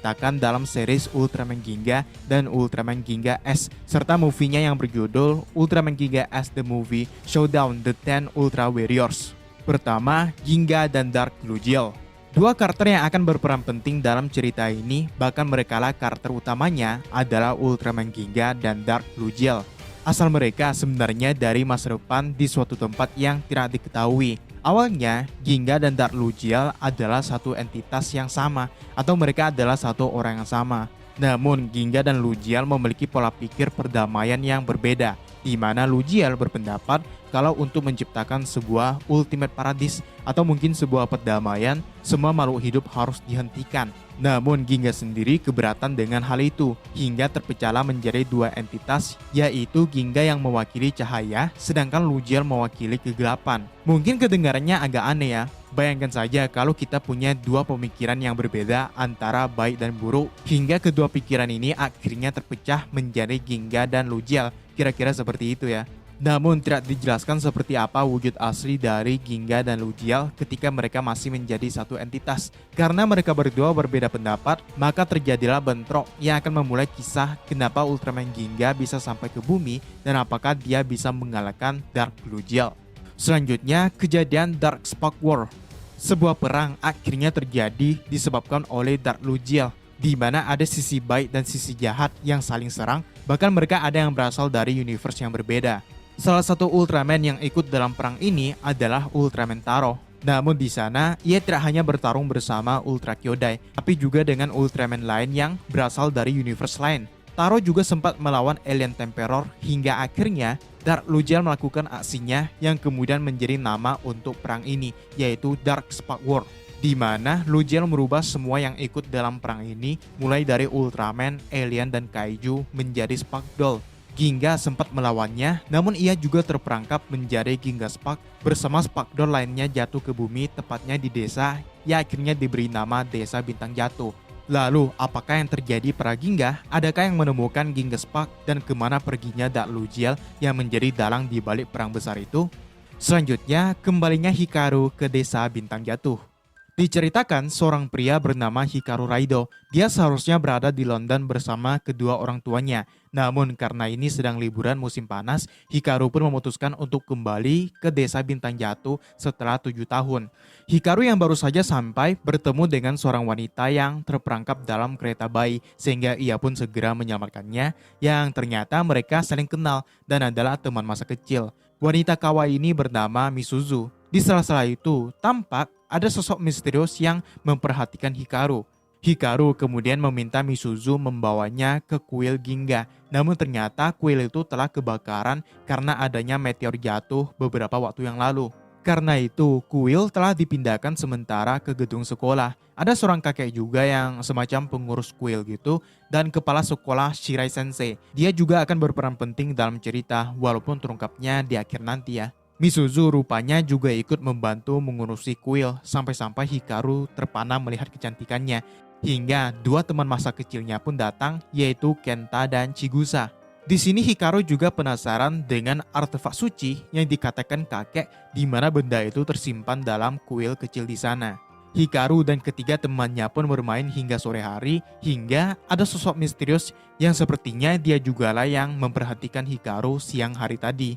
diceritakan dalam series Ultraman Ginga dan Ultraman Ginga S, serta movie-nya yang berjudul Ultraman Ginga S The Movie Showdown The Ten Ultra Warriors. Pertama, Ginga dan Dark Lugiel. Dua karakter yang akan berperan penting dalam cerita ini, bahkan merekalah karakter utamanya adalah Ultraman Ginga dan Dark Lugiel. Asal mereka sebenarnya dari masa depan di suatu tempat yang tidak diketahui. Awalnya, Ginga dan Dark Lugiel adalah satu entitas yang sama, atau mereka adalah satu orang yang sama. Namun, Ginga dan Lugiel memiliki pola pikir perdamaian yang berbeda, di mana Lugiel berpendapat kalau untuk menciptakan sebuah ultimate paradise atau mungkin sebuah perdamaian, semua makhluk hidup harus dihentikan. Namun Ginga sendiri keberatan dengan hal itu, hingga terpecahlah menjadi dua entitas, yaitu Ginga yang mewakili cahaya, sedangkan Lugiel mewakili kegelapan. Mungkin kedengarannya agak aneh ya, bayangkan saja kalau kita punya dua pemikiran yang berbeda antara baik dan buruk, hingga kedua pikiran ini akhirnya terpecah menjadi Ginga dan Lugiel, kira-kira seperti itu ya. Namun tidak dijelaskan seperti apa wujud asli dari Ginga dan Lugiel ketika mereka masih menjadi satu entitas. Karena mereka berdua berbeda pendapat, maka terjadilah bentrok yang akan memulai kisah kenapa Ultraman Ginga bisa sampai ke bumi dan apakah dia bisa mengalahkan Dark Lugiel. Selanjutnya, kejadian Dark Spark War. Sebuah perang akhirnya terjadi disebabkan oleh Dark Lugiel, di mana ada sisi baik dan sisi jahat yang saling serang, bahkan mereka ada yang berasal dari universe yang berbeda. Salah satu Ultraman yang ikut dalam perang ini adalah Ultraman Taro. Namun di sana, ia tidak hanya bertarung bersama Ultra Kyodai, tapi juga dengan Ultraman lain yang berasal dari universe lain. Taro juga sempat melawan Alien Temperor hingga akhirnya Dark Lugiel melakukan aksinya yang kemudian menjadi nama untuk perang ini, yaitu Dark Spark War, di mana Lugiel merubah semua yang ikut dalam perang ini, mulai dari Ultraman, Alien, dan Kaiju menjadi Spark Doll. Ginga sempat melawannya, namun ia juga terperangkap menjadi Ginga Spark bersama Spark Doll lainnya jatuh ke bumi, tepatnya di desa yang akhirnya diberi nama Desa Bintang Jatuh. Lalu, apakah yang terjadi pada Ginga? Adakah yang menemukan Ginga Spark dan kemana perginya Dark Lugiel yang menjadi dalang di balik perang besar itu? Selanjutnya, kembalinya Hikaru ke Desa Bintang Jatuh. Diceritakan seorang pria bernama Hikaru Raido. Dia seharusnya berada di London bersama kedua orang tuanya. Namun karena ini sedang liburan musim panas, Hikaru pun memutuskan untuk kembali ke Desa Bintang Jatuh setelah 7 tahun. Hikaru yang baru saja sampai bertemu dengan seorang wanita yang terperangkap dalam kereta bayi, sehingga ia pun segera menyelamatkannya, yang ternyata mereka saling kenal dan adalah teman masa kecil. Wanita kawaii ini bernama Misuzu. Di sela-sela itu, tampak ada sosok misterius yang memperhatikan Hikaru. Hikaru kemudian meminta Misuzu membawanya ke kuil Ginga. Namun ternyata kuil itu telah kebakaran karena adanya meteor jatuh beberapa waktu yang lalu. Karena itu, kuil telah dipindahkan sementara ke gedung sekolah. Ada seorang kakek juga yang semacam pengurus kuil gitu, dan kepala sekolah Shirai Sensei. Dia juga akan berperan penting dalam cerita, walaupun terungkapnya di akhir nanti ya. Misuzu rupanya juga ikut membantu mengurusi kuil, sampai-sampai Hikaru terpana melihat kecantikannya. Hingga dua teman masa kecilnya pun datang, yaitu Kenta dan Chigusa. Di sini Hikaru juga penasaran dengan artefak suci yang dikatakan kakek, di mana benda itu tersimpan dalam kuil kecil di sana. Hikaru dan ketiga temannya pun bermain hingga sore hari, hingga ada sosok misterius yang sepertinya dia jugalah yang memperhatikan Hikaru siang hari tadi.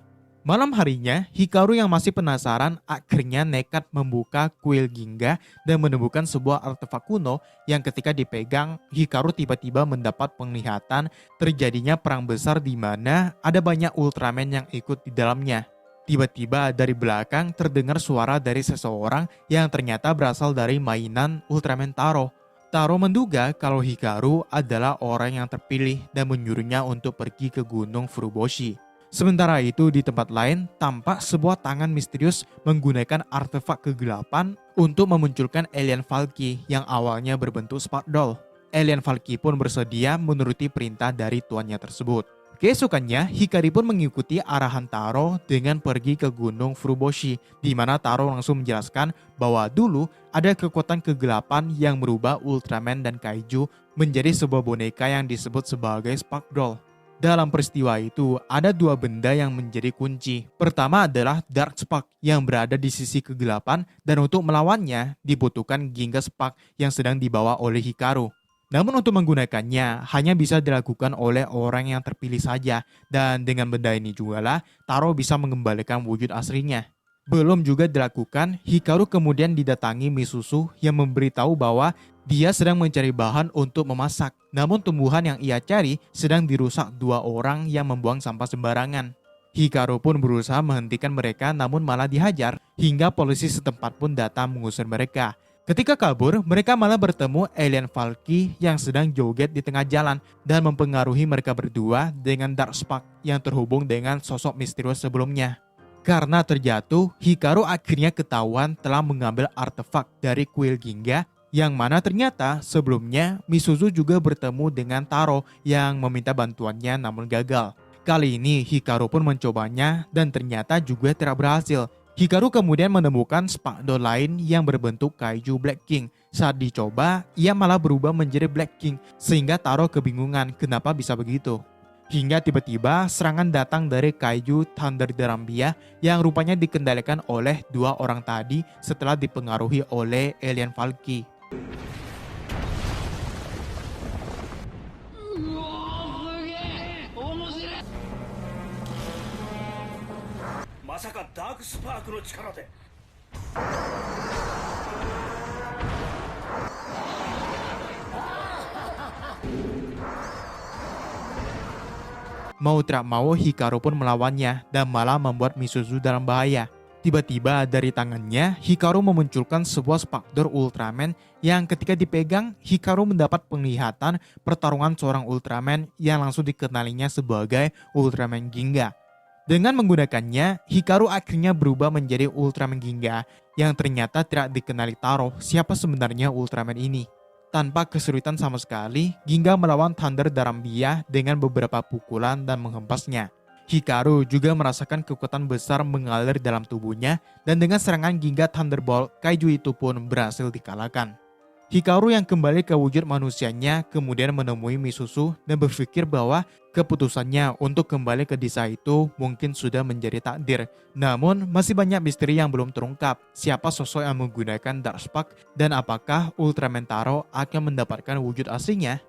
Malam harinya, Hikaru yang masih penasaran akhirnya nekat membuka kuil Ginga dan menemukan sebuah artefak kuno yang ketika dipegang, Hikaru tiba-tiba mendapat penglihatan terjadinya perang besar di mana ada banyak Ultraman yang ikut di dalamnya. Tiba-tiba dari belakang terdengar suara dari seseorang yang ternyata berasal dari mainan Ultraman Taro. Taro menduga kalau Hikaru adalah orang yang terpilih dan menyuruhnya untuk pergi ke Gunung Furuboshi. Sementara itu di tempat lain tampak sebuah tangan misterius menggunakan artefak kegelapan untuk memunculkan alien Valky yang awalnya berbentuk Spark Doll. Alien Valky pun bersedia menuruti perintah dari tuannya tersebut. Keesokannya, Hikari pun mengikuti arahan Taro dengan pergi ke Gunung Furuboshi, di mana Taro langsung menjelaskan bahwa dulu ada kekuatan kegelapan yang merubah Ultraman dan Kaiju menjadi sebuah boneka yang disebut sebagai Spark Doll. Dalam peristiwa itu, ada dua benda yang menjadi kunci. Pertama adalah Dark Spark yang berada di sisi kegelapan dan untuk melawannya dibutuhkan Ginga Spark yang sedang dibawa oleh Hikaru. Namun untuk menggunakannya hanya bisa dilakukan oleh orang yang terpilih saja, dan dengan benda ini jugalah Taro bisa mengembalikan wujud aslinya. Belum juga dilakukan, Hikaru kemudian didatangi Misuzu yang memberitahu bahwa dia sedang mencari bahan untuk memasak. Namun tumbuhan yang ia cari sedang dirusak dua orang yang membuang sampah sembarangan. Hikaru pun berusaha menghentikan mereka namun malah dihajar, hingga polisi setempat pun datang mengusir mereka. Ketika kabur, mereka malah bertemu alien Valky yang sedang joget di tengah jalan dan mempengaruhi mereka berdua dengan Darkspark yang terhubung dengan sosok misterius sebelumnya. Karena terjatuh, Hikaru akhirnya ketahuan telah mengambil artefak dari kuil Ginga, yang mana ternyata sebelumnya Misuzu juga bertemu dengan Taro yang meminta bantuannya namun gagal. Kali ini Hikaru pun mencobanya dan ternyata juga tidak berhasil. Hikaru kemudian menemukan Sparkdoll lain yang berbentuk kaiju Black King. Saat dicoba, ia malah berubah menjadi Black King sehingga Taro kebingungan kenapa bisa begitu. Hingga tiba-tiba serangan datang dari kaiju Thunder Darambia yang rupanya dikendalikan oleh dua orang tadi setelah dipengaruhi oleh alien Valky. まさかダークスパークの力で Mau tak mau Hikaru pun melawannya dan malah membuat Misuzu dalam bahaya. Tiba-tiba dari tangannya, Hikaru memunculkan sebuah Sparkdoll Ultraman yang ketika dipegang, Hikaru mendapat penglihatan pertarungan seorang Ultraman yang langsung dikenalinya sebagai Ultraman Ginga. Dengan menggunakannya, Hikaru akhirnya berubah menjadi Ultraman Ginga yang ternyata tidak dikenali Taro siapa sebenarnya Ultraman ini. Tanpa kesulitan sama sekali, Ginga melawan Thunder Darambia dengan beberapa pukulan dan menghempasnya. Hikaru juga merasakan kekuatan besar mengalir dalam tubuhnya dan dengan serangan Ginga Thunderbolt, kaiju itu pun berhasil dikalahkan. Hikaru yang kembali ke wujud manusianya kemudian menemui Misuzu dan berpikir bahwa keputusannya untuk kembali ke desa itu mungkin sudah menjadi takdir. Namun masih banyak misteri yang belum terungkap. Siapa sosok yang menggunakan Darkspark dan apakah Ultraman Taro akan mendapatkan wujud aslinya?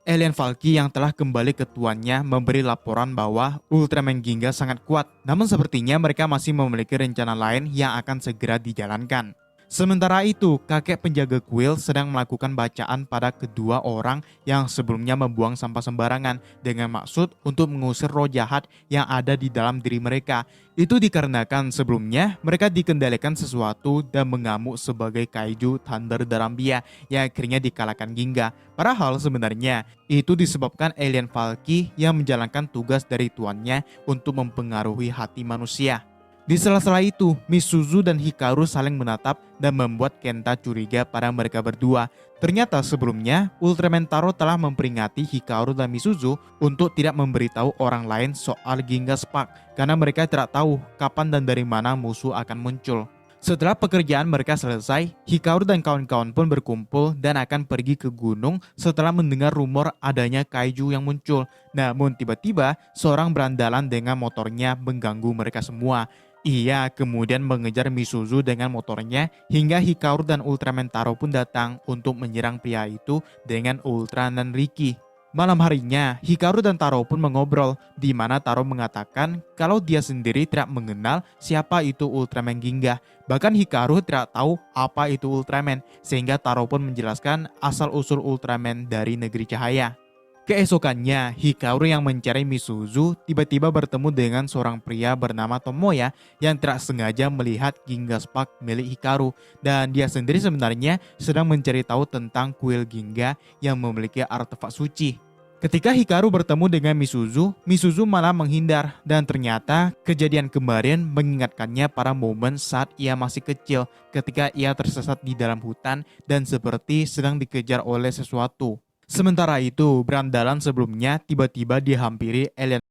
Alien Valky yang telah kembali ke tuannya memberi laporan bahwa Ultraman Ginga sangat kuat, namun sepertinya mereka masih memiliki rencana lain yang akan segera dijalankan. Sementara itu, kakek penjaga kuil sedang melakukan bacaan pada kedua orang yang sebelumnya membuang sampah sembarangan dengan maksud untuk mengusir roh jahat yang ada di dalam diri mereka. Itu dikarenakan sebelumnya mereka dikendalikan sesuatu dan mengamuk sebagai kaiju Thunder Darambia yang akhirnya dikalahkan Ginga. Padahal sebenarnya itu disebabkan alien Valky yang menjalankan tugas dari tuannya untuk mempengaruhi hati manusia. Di sela-sela itu, Misuzu dan Hikaru saling menatap dan membuat Kenta curiga pada mereka berdua. Ternyata sebelumnya, Ultraman Taro telah memperingati Hikaru dan Misuzu untuk tidak memberitahu orang lain soal Ginga Spark karena mereka tidak tahu kapan dan dari mana musuh akan muncul. Setelah pekerjaan mereka selesai, Hikaru dan kawan-kawan pun berkumpul dan akan pergi ke gunung setelah mendengar rumor adanya kaiju yang muncul. Namun tiba-tiba, seorang berandalan dengan motornya mengganggu mereka semua. Ia kemudian mengejar Misuzu dengan motornya hingga Hikaru dan Ultraman Taro pun datang untuk menyerang pria itu dengan Ultra Nanriki. Malam harinya, Hikaru dan Taro pun mengobrol, di mana Taro mengatakan kalau dia sendiri tidak mengenal siapa itu Ultraman Ginga. Bahkan Hikaru tidak tahu apa itu Ultraman, sehingga Taro pun menjelaskan asal-usul Ultraman dari negeri cahaya. Keesokannya, Hikaru yang mencari Misuzu tiba-tiba bertemu dengan seorang pria bernama Tomoya yang tidak sengaja melihat Ginga Spark milik Hikaru, dan dia sendiri sebenarnya sedang mencari tahu tentang kuil Ginga yang memiliki artefak suci. Ketika Hikaru bertemu dengan Misuzu, Misuzu malah menghindar dan ternyata kejadian kemarin mengingatkannya pada momen saat ia masih kecil ketika ia tersesat di dalam hutan dan seperti sedang dikejar oleh sesuatu. Sementara itu, berandalan sebelumnya tiba-tiba dihampiri alien